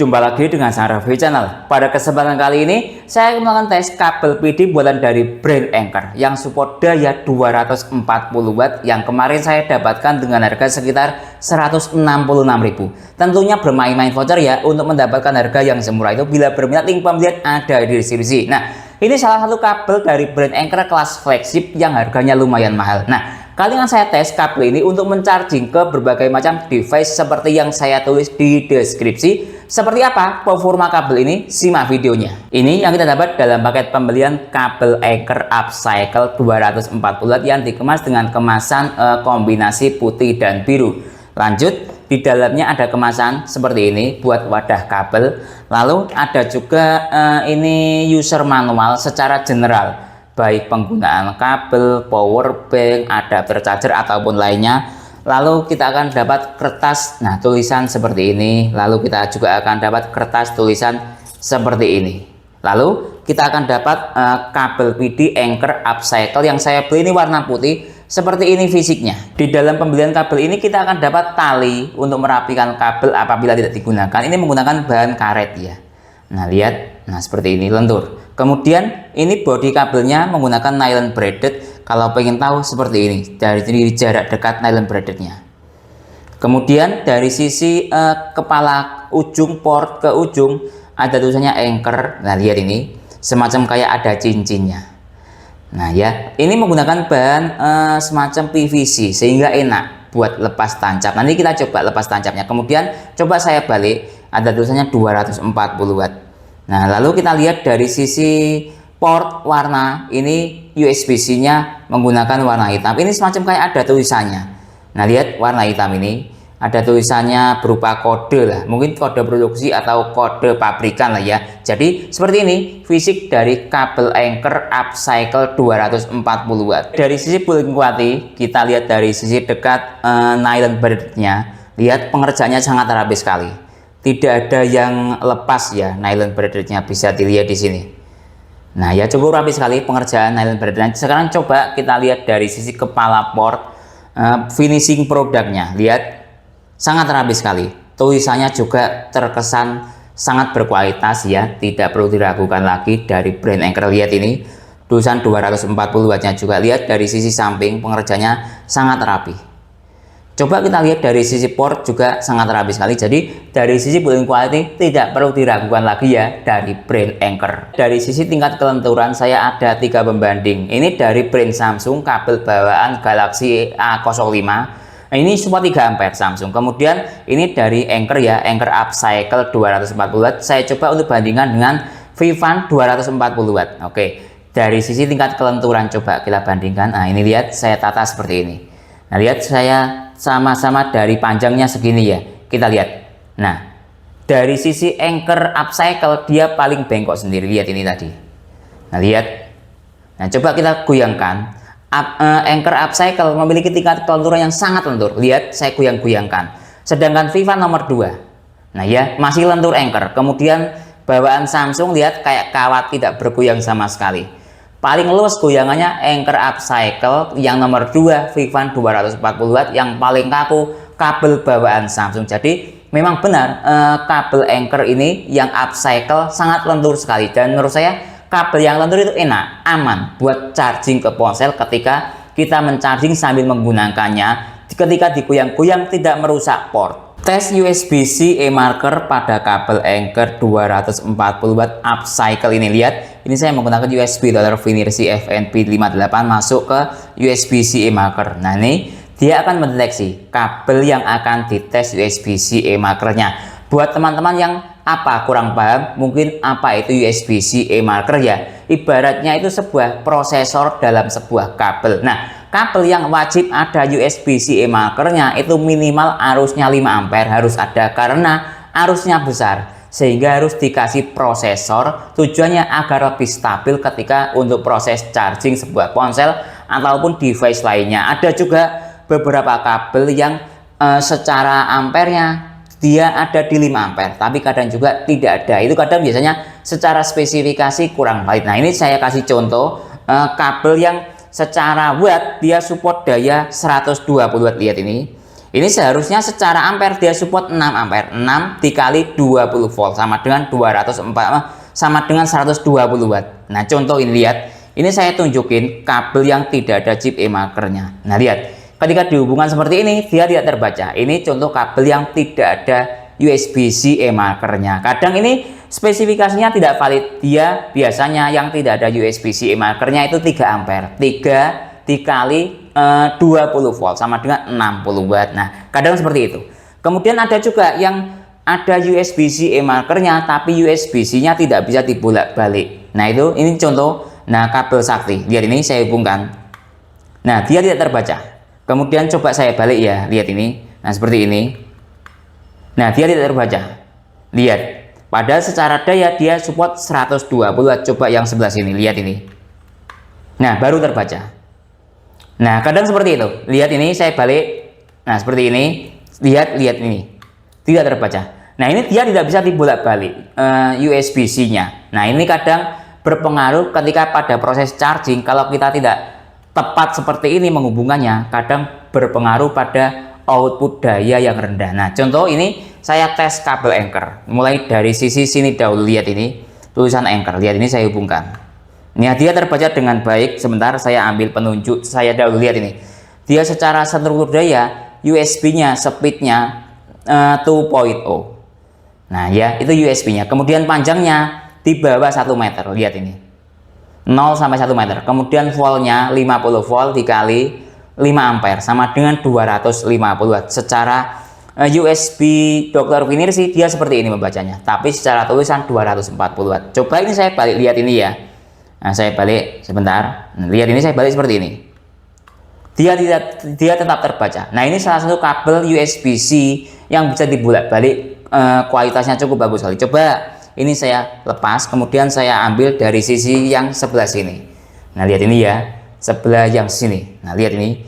Jumpa lagi dengan saya Raffi Channel. Pada kesempatan kali ini saya akan melakukan tes kabel PD buatan dari brand Anker yang support daya 240 watt yang kemarin saya dapatkan dengan harga sekitar 166.000. Tentunya bermain-main voucher ya untuk mendapatkan harga yang semurah itu. Bila berminat, link pembelian ada di deskripsi. Nah, ini salah satu kabel dari brand Anker kelas flagship yang harganya lumayan mahal. Nah, kali ini saya tes kabel ini untuk mencharging ke berbagai macam device seperti yang saya tulis di deskripsi. Seperti apa performa kabel ini? Simak videonya. Ini yang kita dapat dalam paket pembelian kabel Anker Upcycle 240 watt yang dikemas dengan kemasan kombinasi putih dan biru. Lanjut, di dalamnya ada kemasan seperti ini buat wadah kabel. Lalu ada juga ini user manual secara general, baik penggunaan kabel, power bank, adapter charger ataupun lainnya. Lalu kita akan dapat kertas, nah tulisan seperti ini. Lalu kita juga akan dapat kertas tulisan seperti ini. Lalu kita akan dapat kabel PD Anker Upcycle yang saya beli ini warna putih. Seperti ini fisiknya. Di dalam pembelian kabel ini kita akan dapat tali untuk merapikan kabel apabila tidak digunakan. Ini menggunakan bahan karet ya. Nah lihat, nah seperti ini lentur. Kemudian ini bodi kabelnya menggunakan nylon braided. Kalau pengen tahu seperti ini, dari jarak dekat nylon braidednya. Kemudian dari sisi kepala ujung port ke ujung ada tulisannya Anker. Nah lihat ini, semacam kayak ada cincinnya. Nah ya, ini menggunakan bahan semacam PVC sehingga enak buat lepas tancap. Nanti kita coba lepas tancapnya. Kemudian coba saya balik, ada tulisannya 240 watt. Nah lalu kita lihat dari sisi port warna, ini USB-C-nya menggunakan warna hitam. Ini semacam kayak ada tulisannya. Nah lihat warna hitam ini, ada tulisannya berupa kode lah, mungkin kode produksi atau kode pabrikan lah ya. Jadi seperti ini fisik dari kabel Anker Upcycle 240 watt. Dari sisi pulling quality, kita lihat dari sisi dekat nylon braidednya. Lihat pengerjaannya sangat rapi sekali. Tidak ada yang lepas ya, nylon braidednya bisa dilihat di sini. Nah ya, cukup rapi sekali pengerjaan nylon braidednya. Sekarang coba kita lihat dari sisi kepala port, finishing produknya. Lihat, sangat rapi sekali. Tulisannya juga terkesan sangat berkualitas ya, tidak perlu diragukan lagi dari brand Anker. Lihat ini, tulisan 240 wattnya juga. Lihat dari sisi samping pengerjanya sangat rapi. Coba kita lihat dari sisi port juga sangat rapi sekali. Jadi dari sisi building quality tidak perlu diragukan lagi ya dari brand Anker. Dari sisi tingkat kelenturan saya ada 3 pembanding. Ini dari brand Samsung, kabel bawaan Galaxy A05. Nah, ini support 3 ampere Samsung. Kemudian ini dari Anker ya, Anker Upcycle 240 watt. Saya coba untuk bandingkan dengan Vivan 240 watt. Oke, dari sisi tingkat kelenturan coba kita bandingkan. Nah ini lihat, saya tata seperti ini. Nah lihat, saya sama-sama dari panjangnya segini ya, kita lihat. Nah dari sisi Anker Upcycle dia paling bengkok sendiri. Lihat ini tadi. Nah lihat, nah coba kita goyangkan. Anker Upcycle memiliki tingkat kelenturan yang sangat lentur. Lihat, saya goyang-goyangkan. Sedangkan Vivan nomor 2, nah ya masih lentur Anker. Kemudian bawaan Samsung, lihat kayak kawat, tidak bergoyang sama sekali. Paling luas goyangannya Anker Upcycle yang nomor 2, Vivan 240 watt. Yang paling kaku kabel bawaan Samsung. Jadi memang benar kabel Anker ini yang Upcycle sangat lentur sekali. Dan menurut saya kabel yang lentur itu enak, aman buat charging ke ponsel ketika kita mencharging sambil menggunakannya. Ketika digoyang-goyang tidak merusak port. Tes USB-C e-marker pada kabel Anker 240 watt Upcycle ini. Lihat, ini saya menggunakan USB dollar veneer CFNP 58 masuk ke USB-C e-marker. Nah ini dia akan mendeteksi kabel yang akan dites USB-C e-markernya. Buat teman-teman yang kurang paham, mungkin apa itu USB-C e-marker ya, ibaratnya itu sebuah prosesor dalam sebuah kabel. Nah kabel yang wajib ada USB-C e-markernya itu minimal arusnya 5 ampere harus ada, karena arusnya besar sehingga harus dikasih prosesor. Tujuannya agar lebih stabil ketika untuk proses charging sebuah ponsel ataupun device lainnya. Ada juga beberapa kabel yang secara ampernya dia ada di 5 ampere, tapi kadang juga tidak ada. Itu kadang biasanya secara spesifikasi kurang valid. Nah ini saya kasih contoh kabel yang secara watt dia support daya 120 watt. Lihat ini, Ini seharusnya secara ampere dia support 6 ampere. 6 dikali 20 volt sama dengan 204 sama dengan 120 watt. Nah, contoh ini lihat. Ini saya tunjukin kabel yang tidak ada chip e-markernya. Nah, lihat. Ketika dihubungkan seperti ini, dia tidak terbaca. Ini contoh kabel yang tidak ada USB-C e-markernya. Kadang ini spesifikasinya tidak valid. Dia biasanya yang tidak ada USB-C e-markernya itu 3 ampere. 3 dikali 20 volt sama dengan 60 watt. Nah, kadang seperti itu. Kemudian ada juga yang ada USB-C e-markernya tapi USB-C-nya tidak bisa dibolak-balik. Nah, ini contoh. Nah, kabel sakti. Lihat ini saya hubungkan. Nah, dia tidak terbaca. Kemudian coba saya balik ya. Lihat ini. Nah, seperti ini. Nah, dia tidak terbaca. Lihat. Padahal secara daya dia support 120 watt. Coba yang sebelah sini. Lihat ini. Nah, baru terbaca. Nah, kadang seperti itu. Lihat ini saya balik. Nah, seperti ini. Lihat ini. Tidak terbaca. Nah, ini dia tidak bisa dibolak-balik USB-C-nya. Nah, ini kadang berpengaruh ketika pada proses charging. Kalau kita tidak tepat seperti ini menghubungkannya, kadang berpengaruh pada output daya yang rendah. Nah, contoh ini saya tes kabel anchor. Mulai dari sisi sini dahulu. Lihat ini tulisan anchor. Lihat ini saya hubungkan. Ini dia terbaca dengan baik. Sebentar saya ambil penunjuk. Saya dahulu lihat ini. Dia secara struktur daya USB-nya speednya 2.0. Nah, ya itu USB-nya. Kemudian panjangnya di bawah 1 meter. Lihat ini 0 sampai 1 meter. Kemudian voltnya 50 volt dikali 5 ampere sama dengan 250 watt. Secara USB Dr. Winir sih dia seperti ini membacanya, tapi secara tulisan 240 watt. Coba ini saya balik. Lihat ini ya. Nah, saya balik sebentar. Nah, lihat ini saya balik seperti ini. Dia tetap terbaca. Nah, ini salah satu kabel USB-C yang bisa dibolak-balik, kualitasnya cukup bagus sekali. Coba ini saya lepas, kemudian saya ambil dari sisi yang sebelah sini. Nah, lihat ini ya, sebelah yang sini. Nah, lihat ini.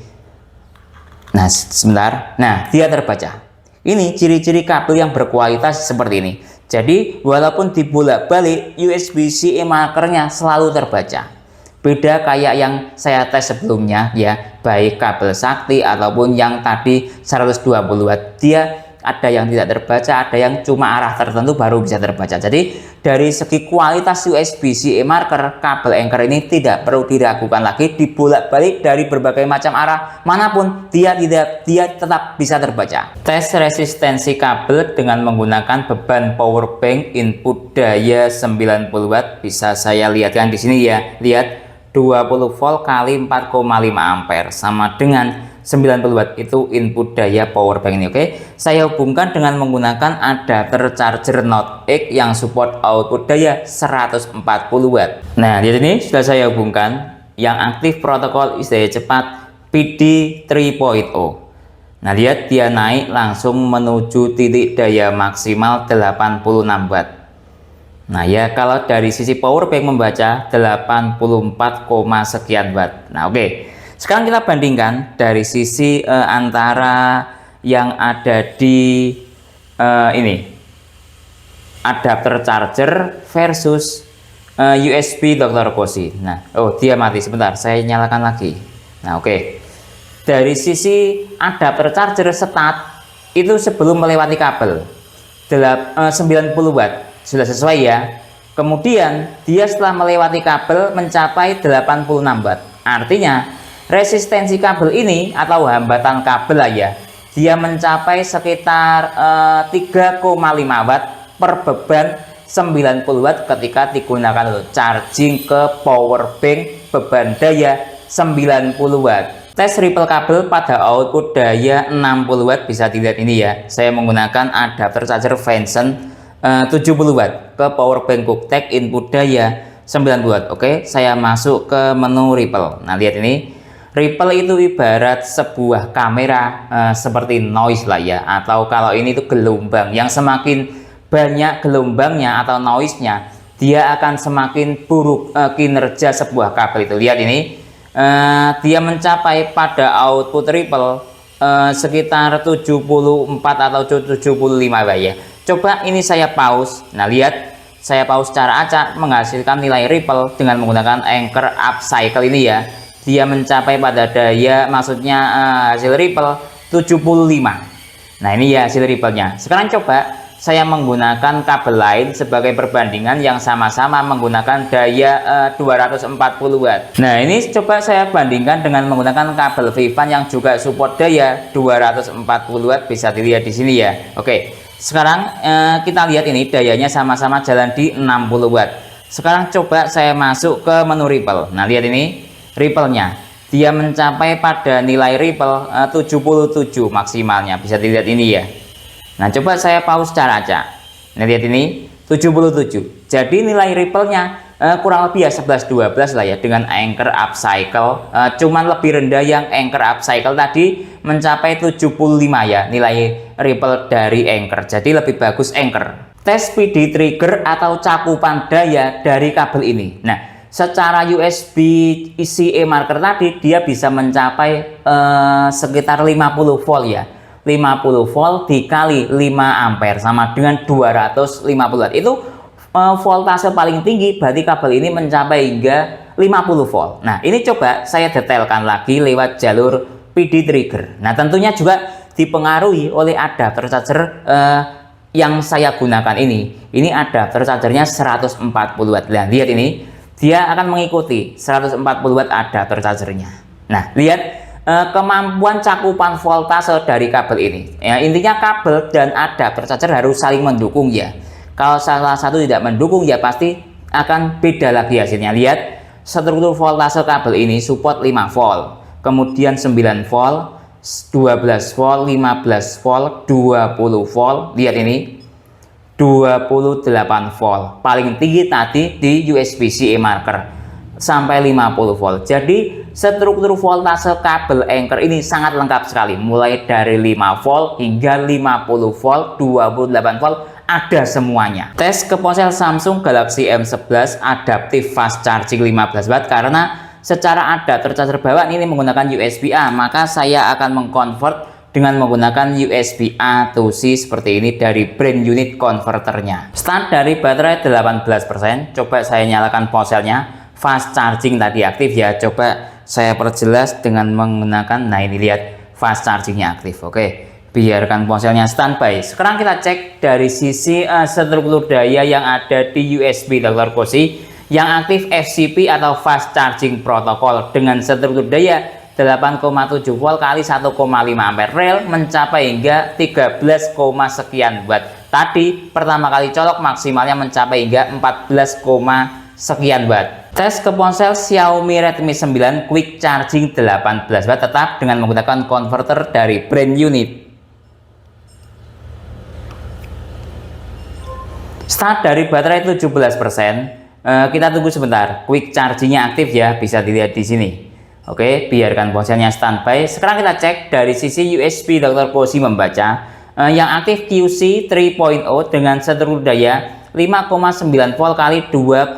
Nah, sebentar. Nah, dia terbaca. Ini ciri-ciri kabel yang berkualitas seperti ini. Jadi, walaupun dibolak-balik, USB-C e-markernya selalu terbaca. Beda kayak yang saya tes sebelumnya ya, baik kabel sakti ataupun yang tadi 120 watt. Dia ada yang tidak terbaca, ada yang cuma arah tertentu baru bisa terbaca. Jadi dari segi kualitas USB-C e-marker, kabel anchor ini tidak perlu diragukan lagi, dibolak-balik dari berbagai macam arah manapun dia tetap bisa terbaca. Tes resistensi kabel dengan menggunakan beban power bank input daya 90 watt bisa saya lihatkan di sini ya. Lihat 20 volt kali 4,5 ampere sama dengan 90 watt itu input daya power bank ini. Oke, saya hubungkan dengan menggunakan adapter charger Note X yang support output daya 140 watt. Nah, di sini sudah saya hubungkan yang aktif protokol daya cepat PD 3.0. Nah, lihat dia naik langsung menuju titik daya maksimal 86 watt. Nah, ya kalau dari sisi power bank membaca 84, sekian watt. Nah, oke. Sekarang kita bandingkan dari sisi antara yang ada di ini adapter charger versus USB Dr. Koshi. Nah, oh dia mati sebentar, saya nyalakan lagi. Nah, oke. Dari sisi adapter charger start itu sebelum melewati kabel 90 watt sudah sesuai ya. Kemudian dia setelah melewati kabel mencapai 86 watt. Artinya resistensi kabel ini atau hambatan kabel lah ya, dia mencapai sekitar 3,5 watt per beban 90 watt ketika digunakan untuk charging ke power bank beban daya 90 watt. Tes ripple kabel pada output daya 60 watt bisa dilihat ini ya. Saya menggunakan adapter charger Venson 70 watt ke power bank Cooktek input daya 90 watt. Oke, saya masuk ke menu ripple. Nah, lihat ini. Ripple itu ibarat sebuah kamera seperti noise lah ya, atau kalau ini itu gelombang yang semakin banyak gelombangnya atau noise-nya, dia akan semakin buruk kinerja sebuah kabel itu. Lihat ini, dia mencapai pada output ripple sekitar 74 atau 75 ya. Coba ini saya pause. Nah, lihat saya pause secara acak menghasilkan nilai ripple dengan menggunakan anchor upcycle ini ya. Dia mencapai pada daya, maksudnya hasil ripple 75. Nah, ini ya hasil ripple-nya. Sekarang coba saya menggunakan kabel lain sebagai perbandingan yang sama-sama menggunakan daya 240 watt. Nah, ini coba saya bandingkan dengan menggunakan kabel Vivan yang juga support daya 240 watt, bisa dilihat di sini ya. Oke, sekarang kita lihat ini dayanya sama-sama jalan di 60 watt. Sekarang coba saya masuk ke menu ripple. Nah, lihat ini ripple-nya. Dia mencapai pada nilai ripple 77 maksimalnya, bisa dilihat ini ya. Nah, coba saya pause secara acak. Nah, lihat ini 77. Jadi nilai ripple-nya kurang lebih ya 11-12 lah ya dengan anchor upcycle. Cuman lebih rendah yang anchor upcycle tadi mencapai 75 ya nilai ripple dari anchor. Jadi lebih bagus anchor. Tes PD trigger atau cakupan daya dari kabel ini. Nah, secara USB CE marker tadi dia bisa mencapai sekitar 50 volt ya. 50 volt dikali 5 ampere sama dengan 250 watt. Itu voltase paling tinggi, berarti kabel ini mencapai hingga 50 volt. Nah, ini coba saya detailkan lagi lewat jalur PD trigger. Nah, tentunya juga dipengaruhi oleh adapter charger yang saya gunakan ini. Ini adapter chargernya 140 watt. Nah, lihat ini. Dia akan mengikuti 140 watt adapter chargernya. Nah, lihat kemampuan cakupan voltase dari kabel ini. Ya, intinya kabel dan adapter charger harus saling mendukung ya. Kalau salah satu tidak mendukung ya pasti akan beda lagi hasilnya. Lihat struktur voltase kabel ini support 5 volt, kemudian 9 volt, 12 volt, 15 volt, 20 volt. Lihat ini 28 volt. Paling tinggi tadi di USB CE marker sampai 50 volt. Jadi struktur voltase kabel anchor ini sangat lengkap sekali, mulai dari 5 volt hingga 50 volt, 28 volt, ada semuanya. Tes ke ponsel Samsung Galaxy M11 adaptive fast charging 15 watt karena secara adapter charger bawaan ini menggunakan USB-A, maka saya akan mengconvert dengan menggunakan USB A to C seperti ini dari brand unit converternya. Start dari baterai 18%. Coba saya nyalakan ponselnya. Fast charging tadi aktif ya. Coba saya perjelas dengan menggunakan, nah ini lihat fast chargingnya aktif. Oke, biarkan ponselnya standby. Sekarang kita cek dari sisi struktur daya yang ada di USB Dr. Cozy yang aktif FCP atau fast charging protocol dengan struktur daya 8,7 volt kali 1,5 ampere rel mencapai hingga 13, sekian watt. Tadi pertama kali colok maksimalnya mencapai hingga 14, sekian watt. Tes ke ponsel Xiaomi Redmi 9 quick charging 18 watt tetap dengan menggunakan converter dari brand unit. Start dari baterai 17%. Kita tunggu sebentar. Quick chargingnya aktif ya, bisa dilihat di sini. Oke, biarkan ponselnya standby. Sekarang kita cek dari sisi USB Dr. Cozy membaca yang aktif QC 3.0 dengan struktur daya 5,9 volt kali 2,3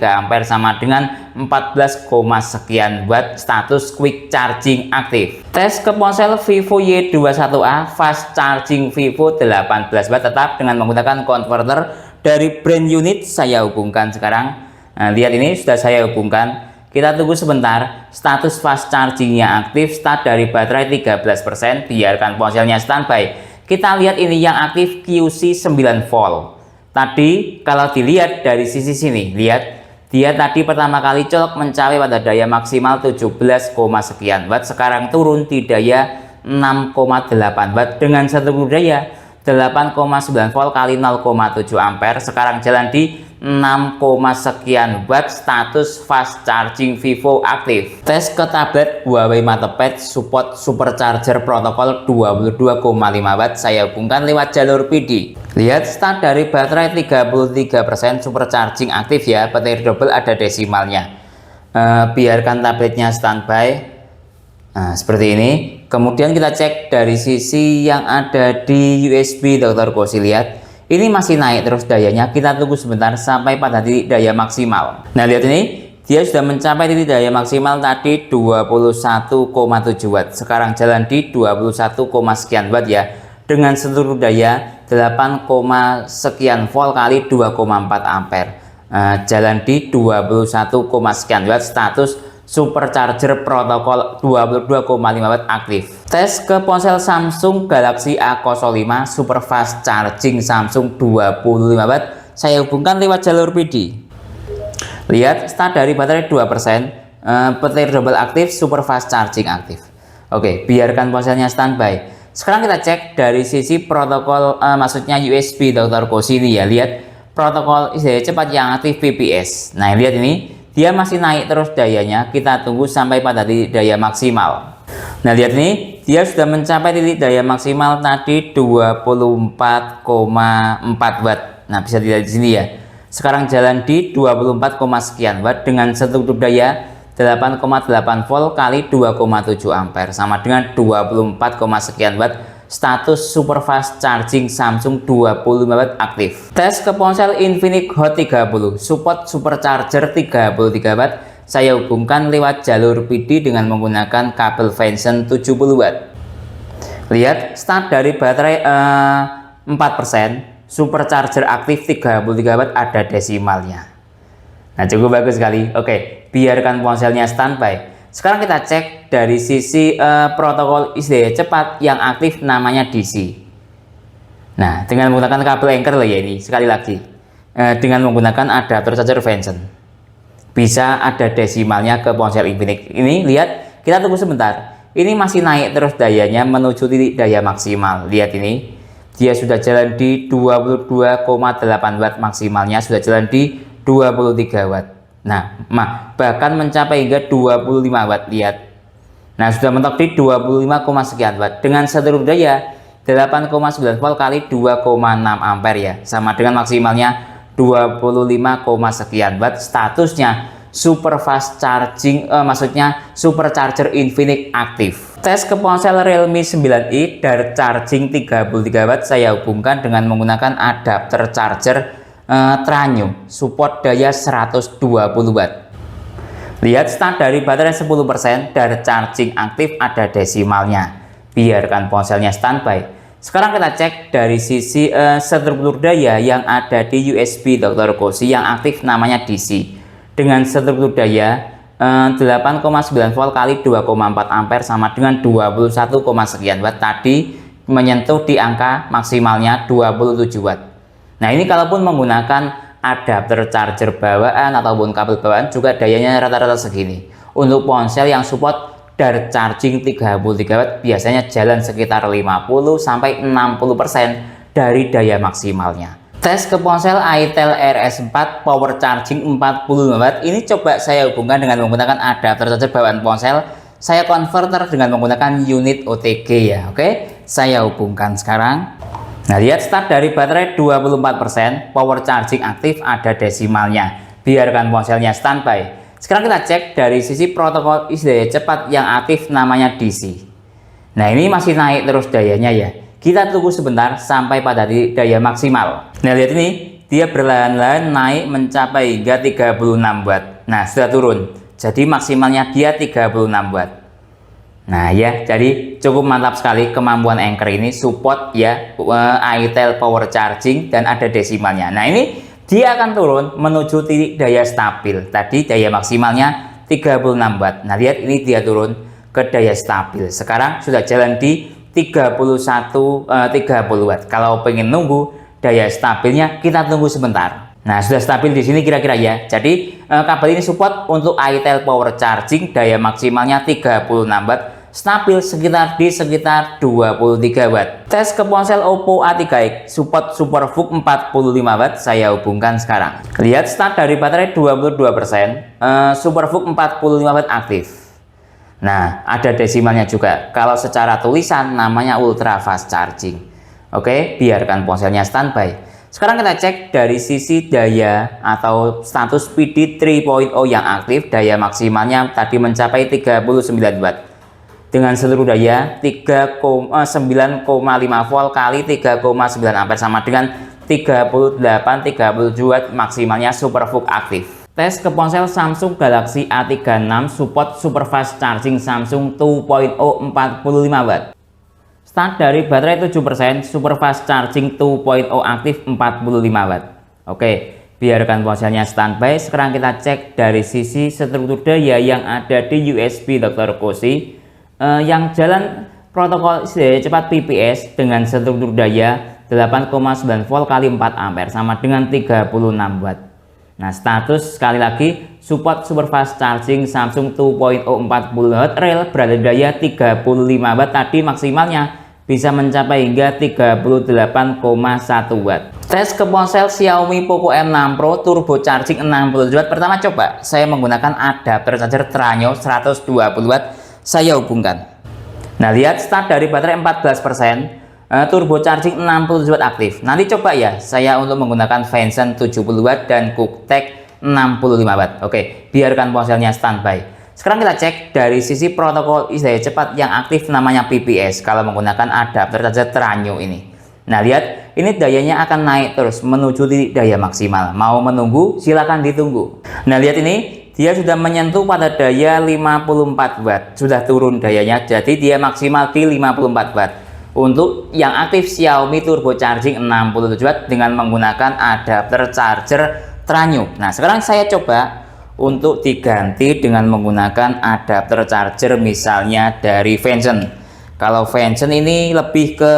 ampere sama dengan 14, sekian watt. Status quick charging aktif. Tes ke ponsel Vivo Y21A fast charging Vivo 18 watt tetap dengan menggunakan converter dari brand unit. Saya hubungkan sekarang. Nah, lihat ini sudah saya hubungkan. Kita tunggu sebentar. Status fast chargingnya aktif. Start dari baterai 13%. Biarkan ponselnya standby. Kita lihat ini yang aktif QC 9 volt. Tadi kalau dilihat dari sisi sini, lihat dia tadi pertama kali colok mencapai pada daya maksimal 17, sekian watt. Sekarang turun di daya 6,8 watt dengan struktur daya 8,9 volt kali 0,7 ampere. Sekarang jalan di 6, sekian watt. Status fast charging Vivo aktif. Tes ke tablet Huawei MatePad support supercharger protokol 22,5 watt. Saya hubungkan lewat jalur PD. Lihat start dari baterai 33%, supercharging aktif ya. Baterai double ada desimalnya. Biarkan tabletnya standby. Nah, seperti ini. Kemudian kita cek dari sisi yang ada di USB Dr. Cozy. Lihat ini masih naik terus dayanya. Kita tunggu sebentar sampai pada titik daya maksimal. Nah, lihat ini dia sudah mencapai titik daya maksimal tadi 21,7 watt. Sekarang jalan di 21, sekian watt ya dengan struktur daya 8, sekian volt kali 2,4 ampere. Jalan di 21, sekian watt. Status supercharger protokol 22,5 watt aktif. Tes ke ponsel Samsung Galaxy A05 super fast charging Samsung 25 watt, saya hubungkan lewat jalur PD. Lihat, start dari baterai 2%, petir double aktif, super fast charging aktif. Oke, biarkan ponselnya standby. Sekarang kita cek dari sisi protokol, maksudnya USB Dr. Koshi ini ya. Lihat protokol ISDA cepat yang aktif PPS. Nah, lihat ini dia masih naik terus dayanya. Kita tunggu sampai pada titik daya maksimal. Nah, lihat ini dia sudah mencapai titik daya maksimal tadi 24,4 watt. Nah, bisa dilihat di sini ya. Sekarang jalan di 24, sekian watt dengan struktur daya 8,8 volt kali 2,7 ampere sama dengan 24, sekian watt. Status super fast charging Samsung 25 watt aktif. Tes ke ponsel Infinix Hot 30 support supercharger 33 watt, saya hubungkan lewat jalur PD dengan menggunakan kabel Vention 70 watt. Lihat, start dari baterai 4%, supercharger aktif 33 watt, ada desimalnya. Nah, cukup bagus sekali. Oke, biarkan ponselnya standby. Sekarang kita cek dari sisi protokol ISDA cepat yang aktif namanya DC. Nah, dengan menggunakan kabel Anker ya ini, sekali lagi. Dengan menggunakan adapter charger Vention. Bisa ada desimalnya ke ponsel Infinix. Ini lihat, kita tunggu sebentar. Ini masih naik terus dayanya menuju titik daya maksimal. Lihat ini. Dia sudah jalan di 22,8 watt maksimalnya, sudah jalan di 23 watt. Nah, bahkan mencapai hingga 25 watt. Lihat. Nah, sudah mentok di 25, sekian watt dengan struktur daya 8,9 volt kali 2,6 ampere ya. Sama dengan maksimalnya 25, sekian watt. Statusnya super fast charging, maksudnya supercharger Infinix aktif. Tes ke ponsel Realme 9i dari charging 33 watt, saya hubungkan dengan menggunakan adapter charger Tranyo, support daya 120 watt. Lihat, start dari baterai 10%, dari charging aktif, ada desimalnya. Biarkan ponselnya standby. Sekarang kita cek dari sisi struktur daya yang ada di USB Dr. Koshi yang aktif namanya DC. Dengan struktur daya 8,9 volt kali 2,4 ampere sama dengan 21, sekian watt. Tadi menyentuh di angka maksimalnya 27 watt. Nah, ini kalaupun menggunakan adapter charger bawaan ataupun kabel bawaan juga dayanya rata-rata segini. Untuk ponsel yang support dari charging 33 watt biasanya jalan sekitar 50-60% dari daya maksimalnya. Tes ke ponsel Itel RS4 power charging 45 watt, ini coba saya hubungkan dengan menggunakan adapter charger bawaan ponsel. Saya converter dengan menggunakan unit OTG ya. Oke, saya hubungkan sekarang. Nah, lihat, start dari baterai 24%, power charging aktif, ada desimalnya. Biarkan ponselnya standby. Sekarang kita cek dari sisi protokol ISDA cepat yang aktif namanya DC. Nah, ini masih naik terus dayanya ya. Kita tunggu sebentar sampai pada daya maksimal. Nah, lihat ini, dia perlahan-lahan naik mencapai hingga 36 watt. Nah, sudah turun. Jadi maksimalnya dia 36 watt. Nah ya, jadi cukup mantap sekali kemampuan Anker ini, support ya Itel power charging dan ada desimalnya. Nah, ini dia akan turun menuju titik daya stabil. Tadi daya maksimalnya 36 watt. Nah, lihat ini dia turun ke daya stabil. Sekarang sudah jalan di 30 watt. Kalau pengen nunggu daya stabilnya, kita tunggu sebentar. Nah, sudah stabil di sini kira-kira ya. Jadi kabel ini support untuk Itel power charging, daya maksimalnya 36 watt. Stabil sekitar 23 watt. Tes ke ponsel Oppo A3x support SuperVOOC 45 watt, saya hubungkan sekarang. Lihat, start dari baterai 22%, SuperVOOC 45 watt aktif. Nah, ada desimalnya juga. Kalau secara tulisan namanya ultra fast charging. Oke, biarkan ponselnya standby. Sekarang kita cek dari sisi daya atau status PD 3.0 yang aktif. Daya maksimalnya tadi mencapai 39 watt. Dengan seluruh daya 9,5 volt kali 3,9 ampere sama dengan 37 watt, maksimalnya SuperVOOC aktif. Tes ke ponsel Samsung Galaxy A36 support super fast charging Samsung 2.0 45 watt. Start dari baterai 7%, super fast charging 2.0 aktif 45 watt. Oke, biarkan ponselnya standby. Sekarang kita cek dari sisi struktur daya yang ada di USB Dr. Koshi, yang jalan protokol daya cepat PPS dengan struktur daya 8,9 volt kali 4 ampere sama dengan 36 watt. Nah, status sekali lagi support super fast charging Samsung 2.0 40Hz rel berada daya 35 watt, tadi maksimalnya bisa mencapai hingga 38,1 watt. Tes ke ponsel Xiaomi Poco M6 Pro turbo charging 60 watt. Pertama coba saya menggunakan adapter charger Tranyo 120 watt, saya hubungkan. Nah, lihat start dari baterai 14%. Turbo charging 60 watt aktif. Nanti coba ya saya untuk menggunakan Vention 70 watt dan QuickTech 65 watt. Oke, biarkan ponselnya standby. Sekarang kita cek dari sisi protokol daya cepat yang aktif namanya PPS kalau menggunakan adapter charger Tranyo ini. Nah, lihat ini dayanya akan naik terus menuju titik daya maksimal. Mau menunggu silakan ditunggu. Nah, lihat ini dia sudah menyentuh pada daya 54 watt. Sudah turun dayanya, jadi dia maksimal di 54 watt. Untuk yang aktif Xiaomi turbo charging 67 watt dengan menggunakan adapter charger Tranyo. Nah, sekarang saya coba untuk diganti dengan menggunakan adapter charger misalnya dari Vention. Kalau Vention ini lebih ke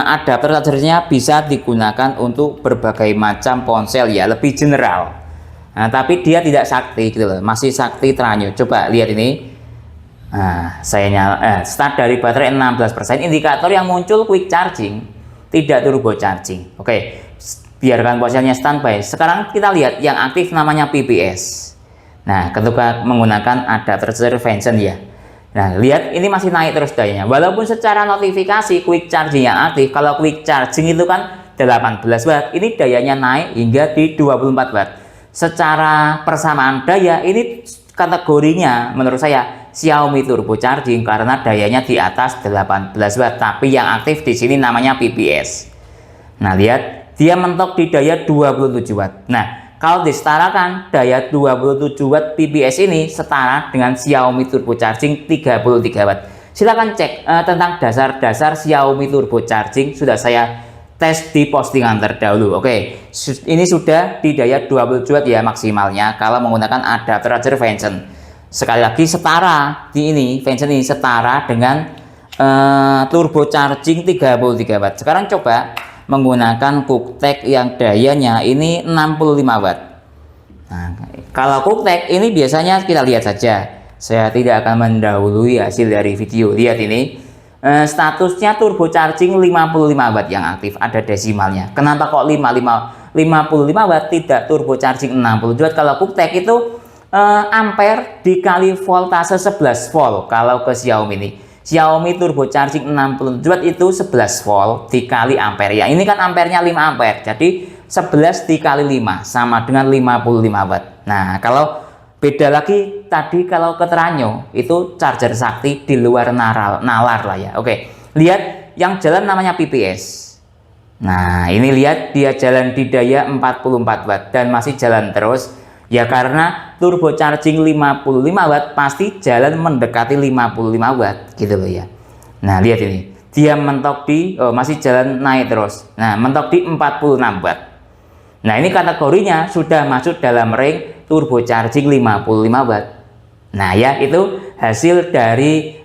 adapter chargernya bisa digunakan untuk berbagai macam ponsel ya, lebih general. Nah, tapi dia tidak sakti gitu loh, masih sakti Tranyo. Coba lihat ini. Nah, saya nyala, start dari baterai 16%, indikator yang muncul quick charging, tidak turbo charging. Oke, biarkan ponselnya standby. Sekarang kita lihat yang aktif namanya PPS. Nah, ketika menggunakan adapter charger Vention ya. Nah, lihat ini masih naik terus dayanya. Walaupun secara notifikasi quick charging yang aktif, kalau quick charging itu kan 18 watt, ini dayanya naik hingga di 24 watt. Secara persamaan daya ini kategorinya menurut saya Xiaomi turbo charging karena dayanya di atas 18 watt, tapi yang aktif di sini namanya PPS. Nah, lihat dia mentok di daya 27 watt. Nah, kalau disetarakan daya 27 watt PPS ini setara dengan Xiaomi turbo charging 33 watt. Silahkan cek tentang dasar-dasar Xiaomi turbo charging sudah saya tes di postingan terdahulu. Oke, ini sudah di daya 20 watt ya maksimalnya kalau menggunakan adapter charger Vention. Sekali lagi setara di ini Vention ini setara dengan turbo charging 33 watt. Sekarang coba menggunakan QuickTech yang dayanya ini 65 watt. Nah, kalau QuickTech ini biasanya kita lihat saja. Saya tidak akan mendahului hasil dari video. Lihat ini. Statusnya turbo charging 55 watt yang aktif, ada desimalnya. Kenapa kok 55 watt tidak turbo charging 60 watt? Kalau QuickTech itu ampere dikali voltase 11 volt. Kalau ke Xiaomi ini Xiaomi turbo charging 60 watt itu 11 volt dikali ampere ya. Ini kan ampernya 5 ampere, jadi 11 dikali 5 sama dengan 55 watt. Nah, kalau beda lagi tadi kalau ke Tranyo itu charger sakti di luar nalar lah ya. Oke, lihat yang jalan namanya PPS. Nah, ini lihat dia jalan di daya 44 watt dan masih jalan terus. Ya karena turbo charging 55 watt pasti jalan mendekati 55 watt gitu loh ya. Nah, lihat ini. Dia mentok di masih jalan naik terus. Nah, mentok di 46 watt. Nah, ini kategorinya sudah masuk dalam ring turbo charging 55 watt. Nah, ya itu hasil dari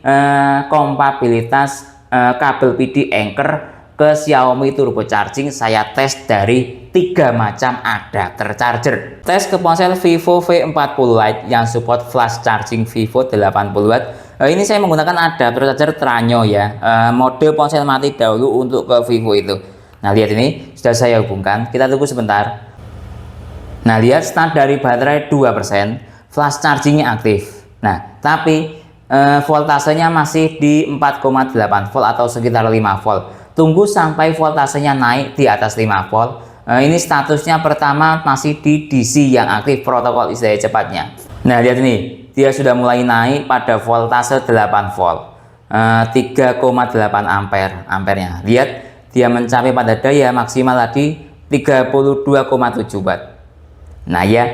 kompatibilitas kabel PD Anker ke Xiaomi turbo charging. Saya tes dari 3 macam adapter charger. Tes ke ponsel Vivo V40 Lite yang support flash charging Vivo 80 watt. Ini saya menggunakan adapter charger Tranyo ya. Mode ponsel mati dahulu untuk ke Vivo itu. Nah, lihat ini sudah saya hubungkan. Kita tunggu sebentar. Nah, lihat start dari baterai 2%, flash chargingnya aktif. Nah, tapi voltasenya masih di 4,8 volt atau sekitar 5 volt. Tunggu sampai voltasenya naik di atas 5 volt. Ini statusnya pertama masih di DC yang aktif protokol daya cepatnya. Nah, lihat ini, dia sudah mulai naik pada voltase 8 volt. 3,8 ampernya. Lihat, dia mencapai pada daya maksimal tadi 32,7 watt. Nah ya,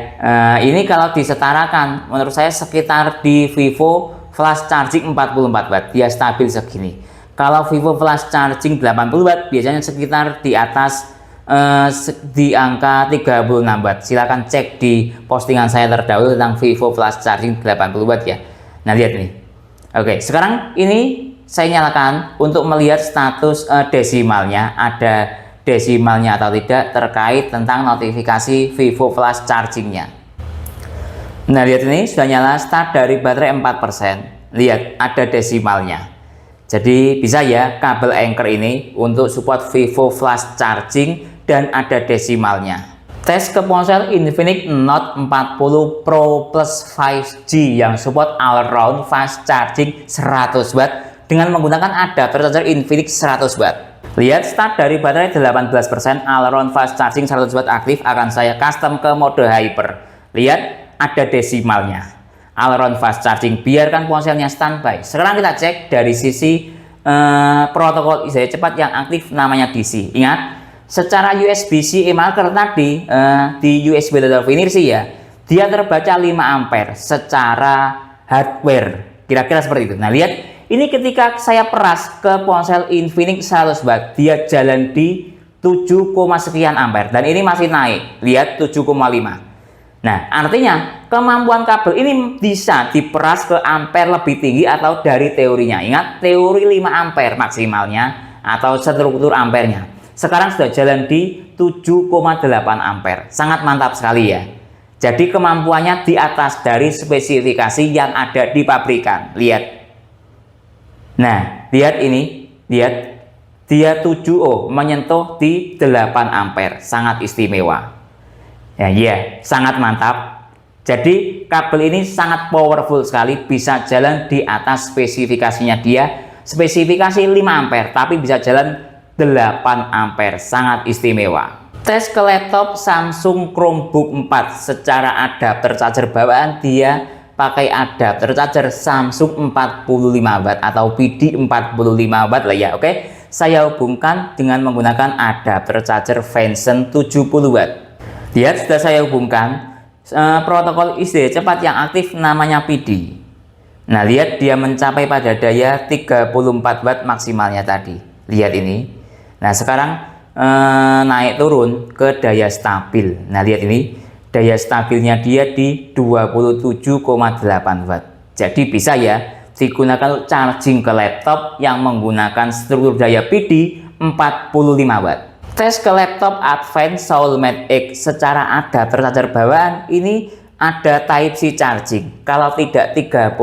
ini kalau disetarakan menurut saya sekitar di Vivo flash charging 44 watt, dia stabil segini. Kalau Vivo flash charging 80 watt biasanya sekitar di atas di angka 36 watt. Silahkan cek di postingan saya terdahulu tentang Vivo Flash Charging 80 watt ya. Nah, lihat nih. Oke, sekarang ini saya nyalakan untuk melihat status desimalnya, ada desimalnya atau tidak terkait tentang notifikasi Vivo Flash Chargingnya. Nah, lihat ini sudah nyala, start dari baterai 4%. Lihat ada desimalnya. Jadi bisa ya kabel Anker ini untuk support Vivo Flash Charging dan ada desimalnya. Tes ke ponsel Infinix Note 40 Pro Plus 5G yang support all round fast charging 100 watt dengan menggunakan adapter charger Infinix 100 watt. Lihat start dari baterai 18%, all round fast charging 100 watt aktif, akan saya custom ke mode hyper. Lihat ada desimalnya. All round fast charging, biarkan ponselnya standby. Sekarang kita cek dari sisi protokol ISDA cepat yang aktif namanya DC. Ingat, secara USB-C e-marker tadi di USB data finir sih ya, dia terbaca 5 ampere secara hardware, kira-kira seperti itu. Nah, lihat ini ketika saya peras ke ponsel Infinix 100 watt, dia jalan di 7, sekian ampere dan ini masih naik. Lihat 7,5. Nah, artinya kemampuan kabel ini bisa diperas ke ampere lebih tinggi atau dari teorinya. Ingat, teori 5 ampere maksimalnya atau struktur ampernya. Sekarang sudah jalan di 7,8 ampere. Sangat mantap sekali ya. Jadi kemampuannya di atas dari spesifikasi yang ada di pabrikan. Lihat. Nah, lihat ini. Lihat. Dia 7 menyentuh di 8 ampere. Sangat istimewa. Ya, sangat mantap. Jadi kabel ini sangat powerful sekali, bisa jalan di atas spesifikasinya dia. Spesifikasi 5 ampere tapi bisa jalan 8 ampere, sangat istimewa. Tes ke laptop Samsung Chromebook 4 secara adapter charger bawaan, dia pakai adapter charger Samsung 45 watt atau PD 45 watt lah ya. Oke, saya hubungkan dengan menggunakan adapter charger Venson 70 watt. Lihat, sudah saya hubungkan protokol ISDA cepat yang aktif namanya PD. Nah, lihat dia mencapai pada daya 34 watt maksimalnya tadi. Lihat ini. Nah, sekarang naik turun ke daya stabil. Nah, lihat ini. Daya stabilnya dia di 27,8 watt. Jadi bisa ya digunakan charging ke laptop yang menggunakan struktur daya PD 45 watt. Tes ke laptop Advance Soulmate X secara adapter charger bawaan, ini ada Type-C charging. Kalau tidak 33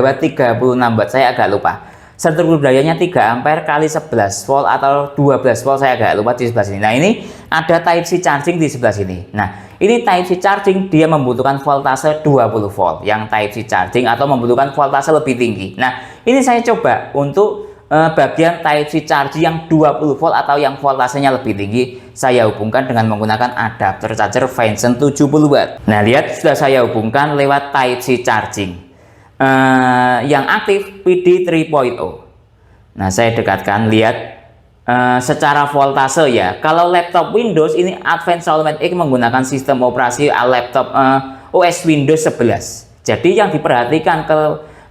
watt, 36 watt, saya agak lupa. Struktur dayanya 3 ampere kali 11 volt atau 12 volt, saya agak lupa di sebelah sini. Nah, ini ada Type-C charging di sebelah sini. Nah, ini Type-C charging dia membutuhkan voltase 20 volt. Yang Type-C charging atau membutuhkan voltase lebih tinggi. Nah, ini saya coba untuk bagian Type-C charging yang 20 volt atau yang voltasenya lebih tinggi, saya hubungkan dengan menggunakan adapter charger Venson 70 watt. Nah, lihat sudah saya hubungkan lewat Type-C charging yang aktif PD 3.0. Nah, saya dekatkan, lihat secara voltase ya. Kalau laptop Windows ini Advance Soulmate X menggunakan sistem operasi laptop OS Windows 11. Jadi yang diperhatikan ke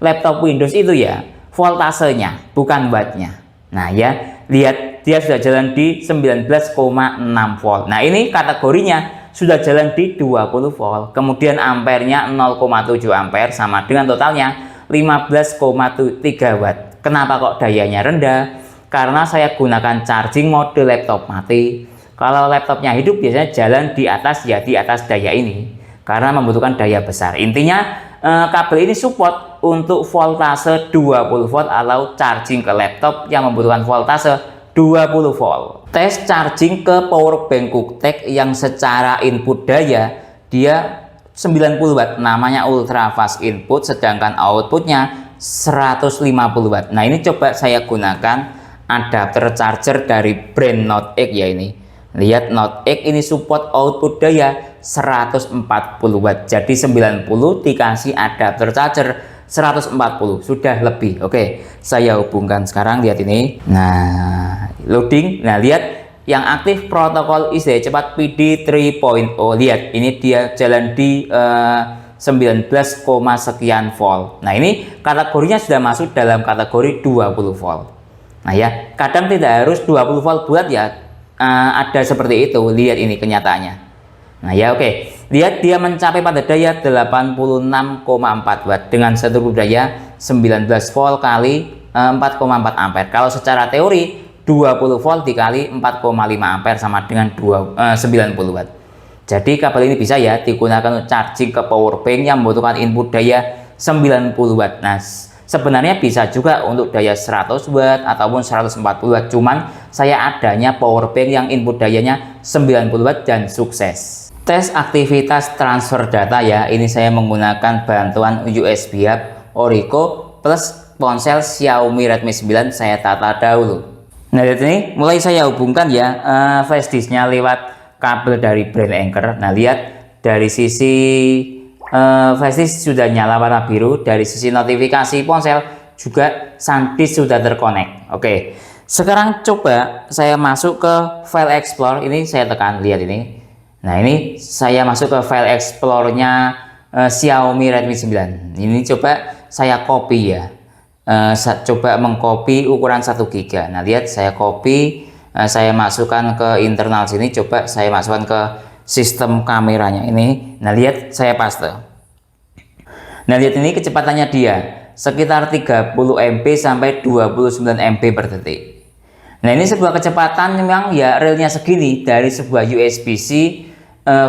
laptop Windows itu ya voltasenya, bukan wattnya. Nah ya, lihat dia sudah jalan di 19,6 volt. Nah, ini kategorinya sudah jalan di 20 volt. Kemudian ampernya 0,7 ampere sama dengan totalnya 15,3 watt. Kenapa kok dayanya rendah? Karena saya gunakan charging mode laptop mati. Kalau laptopnya hidup biasanya jalan di atas ya, di atas daya ini. Karena membutuhkan daya besar. Intinya kabel ini support untuk voltase 20 volt atau charging ke laptop yang membutuhkan voltase 20 volt. Tes charging ke powerbank QuickTech yang secara input daya dia 90 watt, namanya ultra fast input, sedangkan outputnya 150 watt. Nah, ini coba saya gunakan adapter charger dari brand Note X ya ini. Lihat, Note X ini support output daya 140 watt. Jadi 90 dikasih adapter charger 140 sudah lebih. Oke, saya hubungkan sekarang, lihat ini. Nah, loading. Nah, lihat yang aktif protokol ISDA cepat PD 3.0. Lihat, ini dia jalan di 19, sekian volt. Nah, ini kategorinya sudah masuk dalam kategori 20 volt. Nah ya, kadang tidak harus 20 volt buat ya, ada seperti itu. Lihat ini kenyataannya. Nah ya oke, lihat dia mencapai pada daya 86,4 watt dengan struktur daya 19 volt kali 4,4 ampere. Kalau secara teori 20 volt dikali 4,5 ampere sama dengan 90 watt. Jadi kabel ini bisa ya digunakan untuk charging ke power bank yang membutuhkan input daya 90 watt. Nah, sebenarnya bisa juga untuk daya 100 watt ataupun 140 watt. Cuman saya adanya power bank yang input dayanya 90 watt dan sukses. Tes aktivitas transfer data ya. Ini saya menggunakan bantuan USB hub Orico plus ponsel Xiaomi Redmi 9. Saya tata dahulu. Nah, lihat ini mulai saya hubungkan ya flash disknya lewat kabel dari brand Anker. Nah, lihat dari sisi flash disk sudah nyala warna biru, dari sisi notifikasi ponsel juga SanDisk sudah terkonek. Oke, sekarang coba saya masuk ke file Explorer. Ini saya tekan, lihat ini. Nah, ini saya masuk ke file Explorer-nya Xiaomi Redmi 9. Ini coba saya copy ya. Coba mengcopy ukuran 1 GB. Nah, lihat saya copy, saya masukkan ke internal sini, coba saya masukkan ke sistem kameranya ini. Nah, lihat saya paste. Nah, lihat ini kecepatannya dia sekitar 30 MB sampai 29 MB per detik. Nah, ini sebuah kecepatan memang ya realnya segini dari sebuah USB-C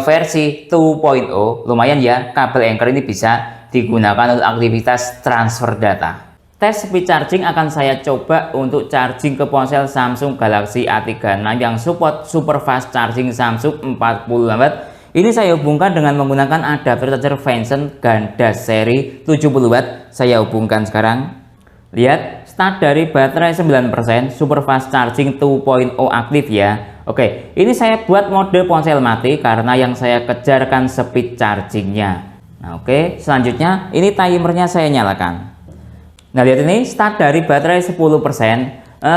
versi 2.0. Lumayan ya, kabel Anker ini bisa digunakan untuk aktivitas transfer data. Tes speed charging akan saya coba untuk charging ke ponsel Samsung Galaxy A36 yang support super fast charging Samsung 40 watt. Ini saya hubungkan dengan menggunakan adapter charger Venson ganda seri 70 watt. Saya hubungkan sekarang. Lihat, start dari baterai 9%, super fast charging 2.0 aktif ya. Oke, ini saya buat mode ponsel mati karena yang saya kejarkan speed chargingnya. Nah, oke, selanjutnya ini timernya saya nyalakan. Nah, lihat ini start dari baterai 10%.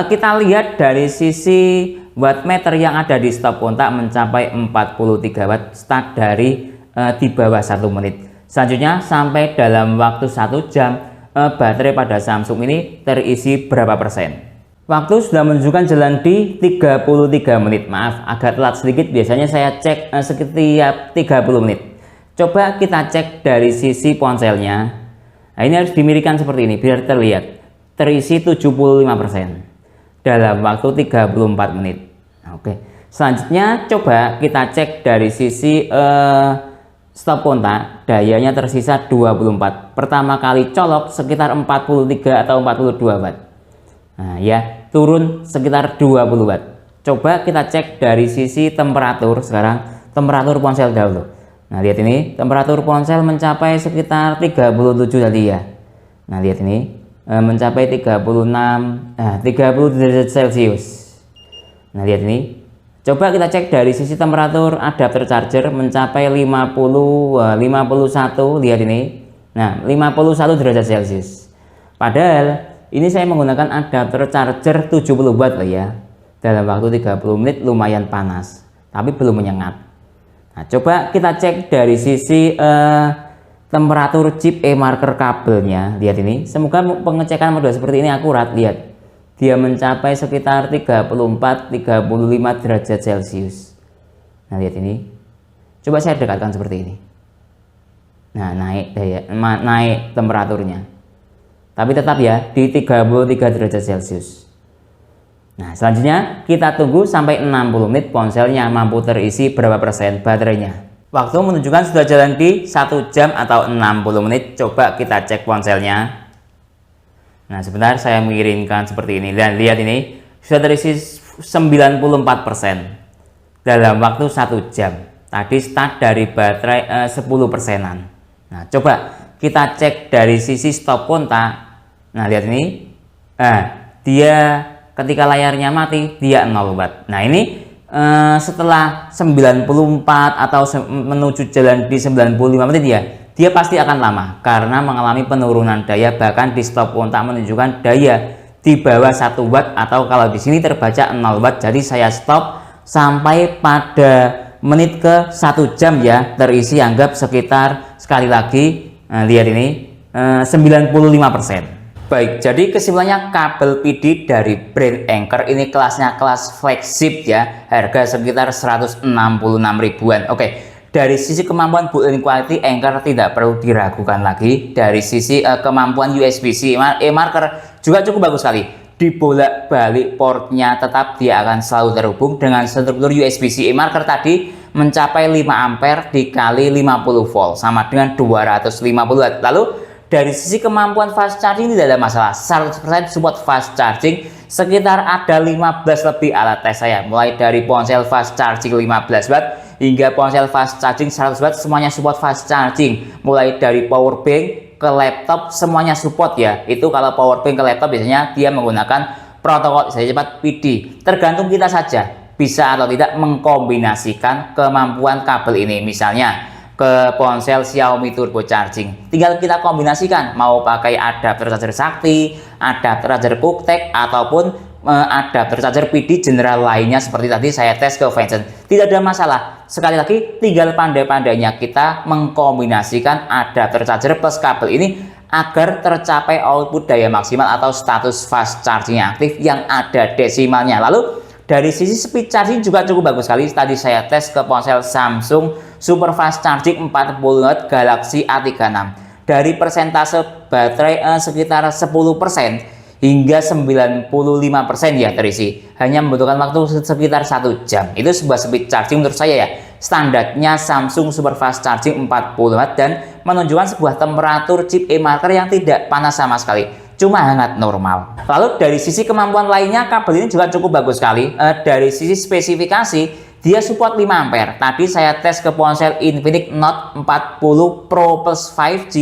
Kita lihat dari sisi wattmeter yang ada di stop kontak mencapai 43 watt, start dari di bawah 1 menit. Selanjutnya sampai dalam waktu 1 jam baterai pada Samsung ini terisi berapa persen. Waktu sudah menunjukkan jalan di 33 menit. Maaf agak telat sedikit, biasanya saya cek setiap 30 menit. Coba kita cek dari sisi ponselnya. Nah, ini harus dimirikan seperti ini biar terlihat terisi 75% dalam waktu 34 menit. Oke, selanjutnya coba kita cek dari sisi stop kontak, dayanya tersisa 24. Pertama kali colok sekitar 43 atau 42 watt. Nah ya, turun sekitar 20 watt. Coba kita cek dari sisi temperatur sekarang, temperatur ponsel dahulu. Nah, lihat ini temperatur ponsel mencapai sekitar 37 tadi ya. Nah, lihat ini mencapai 30 derajat Celcius. Nah, lihat ini. Coba kita cek dari sisi temperatur adapter charger mencapai 51, lihat ini. Nah, 51 derajat Celcius. Padahal ini saya menggunakan adapter charger 70 watt lah ya. Dalam waktu 30 menit lumayan panas, tapi belum menyengat. Nah, coba kita cek dari sisi temperatur chip e-marker kabelnya. Lihat ini, semoga pengecekan model seperti ini akurat. Lihat, dia mencapai sekitar 34-35 derajat Celcius. Nah, lihat ini, coba saya dekatkan seperti ini. Nah, naik temperaturnya, tapi tetap ya di 33 derajat Celcius. Nah, selanjutnya kita tunggu sampai 60 menit ponselnya mampu terisi berapa persen baterainya. Waktu menunjukkan sudah jalan di 1 jam atau 60 menit. Coba kita cek ponselnya. Nah, sebentar saya mengirimkan seperti ini. Dan lihat ini sudah terisi 94% dalam waktu 1 jam. Tadi start dari baterai 10%-an. Nah, coba kita cek dari sisi stop kontak. Nah, lihat ini. Nah, dia ketika layarnya mati dia 0 watt. Nah, ini setelah 94 atau menuju jalan di 95 menit ya, dia pasti akan lama karena mengalami penurunan daya, bahkan di stop kontak menunjukkan daya di bawah 1 watt atau kalau di sini terbaca 0 watt. Jadi saya stop sampai pada menit ke 1 jam ya, terisi anggap sekitar sekali lagi lihat ini 95%. Baik, jadi kesimpulannya kabel PD dari brand Anker ini kelasnya kelas flagship ya, harga sekitar 166 ribuan. Oke, dari sisi kemampuan built-in quality Anker tidak perlu diragukan lagi. Dari sisi kemampuan USB-C e-marker juga cukup bagus sekali. Dibolak-balik portnya tetap dia akan selalu terhubung dengan struktur USB-C e-marker tadi mencapai 5 ampere dikali 50 volt sama dengan 250 watt. Lalu dari sisi kemampuan fast charging tidak ada masalah, 100% support fast charging. Sekitar ada 15 lebih alat tes saya, mulai dari ponsel fast charging 15 watt hingga ponsel fast charging 100 watt, semuanya support fast charging. Mulai dari power bank ke laptop semuanya support ya. Itu kalau power bank ke laptop biasanya dia menggunakan protokol saya cepat PD. Tergantung kita saja bisa atau tidak mengkombinasikan kemampuan kabel ini. Misalnya ke ponsel Xiaomi Turbo Charging, tinggal kita kombinasikan mau pakai adapter charger Sakti, adapter charger QuickTech ataupun adapter charger PD general lainnya seperti tadi saya tes ke Vincent, tidak ada masalah. Sekali lagi tinggal pandai-pandainya kita mengkombinasikan adapter charger plus kabel ini agar tercapai output daya maksimal atau status fast charging aktif yang ada desimalnya. Lalu dari sisi speed charging juga cukup bagus sekali. Tadi saya tes ke ponsel Samsung Super Fast Charging 40 Watt Galaxy A36. Dari persentase baterai sekitar 10% hingga 95% ya terisi. Hanya membutuhkan waktu sekitar 1 jam. Itu sebuah speed charging menurut saya ya. Standarnya Samsung Super Fast Charging 40 Watt dan menunjukkan sebuah temperatur chip e-marker yang tidak panas sama sekali. Cuma hangat normal. Lalu dari sisi kemampuan lainnya kabel ini juga cukup bagus sekali. Dari sisi spesifikasi dia support 5 ampere. Tadi saya tes ke ponsel Infinix Note 40 Pro Plus 5G,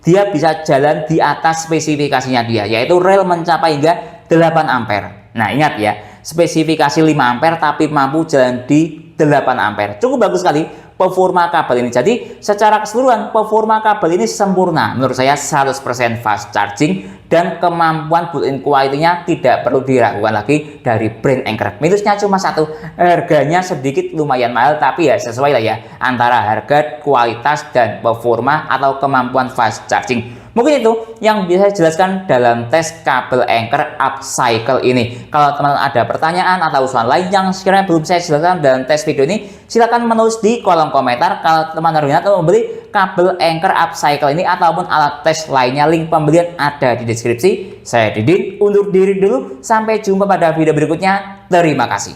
dia bisa jalan di atas spesifikasinya dia, yaitu rel mencapai hingga 8 ampere. Nah ingat ya, spesifikasi 5 ampere tapi mampu jalan di 8 ampere. Cukup bagus sekali performa kabel ini. Jadi secara keseluruhan performa kabel ini sempurna. Menurut saya 100% fast charging dan kemampuan built-in quality-nya tidak perlu diragukan lagi dari brand Anker. Minusnya cuma satu, harganya sedikit lumayan mahal, tapi ya sesuai lah ya antara harga, kualitas dan performa atau kemampuan fast charging. Mungkin itu yang bisa saya jelaskan dalam tes kabel Anker upcycle ini. Kalau teman-teman ada pertanyaan atau usulan lain yang sekiranya belum saya jelaskan dalam tes video ini, silahkan menulis di kolom komentar. Kalau teman-teman berminat untuk membeli kabel Anker upcycle ini ataupun alat tes lainnya, link pembelian ada di deskripsi. Saya Didin, undur diri dulu. Sampai jumpa pada video berikutnya. Terima kasih.